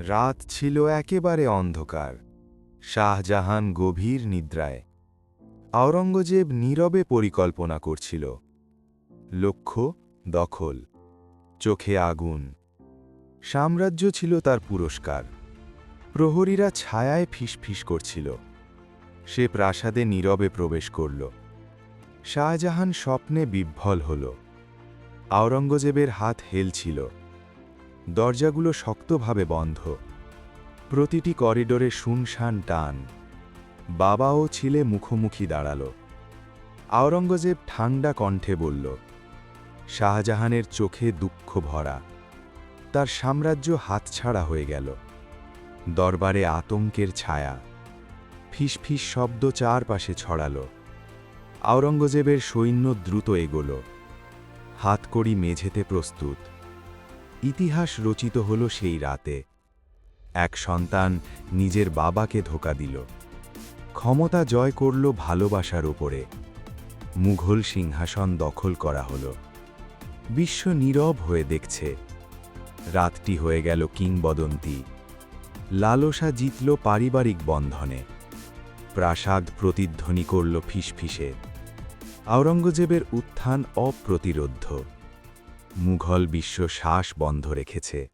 রাত ছিল একেবারে অন্ধকার। শাহজাহান গভীর নিদ্রায়। আওরঙ্গজেব নীরবে পরিকল্পনা করছিল। লক্ষ্য দখল, চোখে আগুন। সাম্রাজ্য ছিল তার পুরস্কার। প্রহরীরা ছায়ায় ফিসফিস করছিল। সে প্রাসাদে নীরবে প্রবেশ করল। শাহজাহান স্বপ্নে বিহ্বল হল। আওরঙ্গজেবের হাত হেলছিল। দরজাগুলো শক্তভাবে বন্ধ। প্রতিটি করিডোরে শুনশান টান। বাবা ও ছেলে মুখোমুখি দাঁড়াল। আওরঙ্গজেব ঠান্ডা কণ্ঠে বলল। শাহজাহানের চোখে দুঃখ ভরা। তার সাম্রাজ্য হাতছাড়া হয়ে গেল। দরবারে আতঙ্কের ছায়া। ফিসফিস শব্দ চারপাশে ছড়াল। আওরঙ্গজেবের সৈন্য দ্রুত এগোল। হাতকড়ি মেঝেতে প্রস্তুত। ইতিহাস রচিত হল সেই রাতে। এক সন্তান নিজের বাবাকে ধোঁকা দিল। ক্ষমতা জয় করল ভালোবাসার উপরে। মুঘল সিংহাসন দখল করা হল। বিশ্ব নীরব হয়ে দেখছে। রাতটি হয়ে গেল কিংবদন্তি। লালসা জিতল পারিবারিক বন্ধনে। প্রাসাদ প্রতিধ্বনি করল ফিসফিসে। আওরঙ্গজেবের উত্থান অপ্রতিরোধ্য। মুঘল বিশ্ব শ্বাস বন্ধ রেখেছে।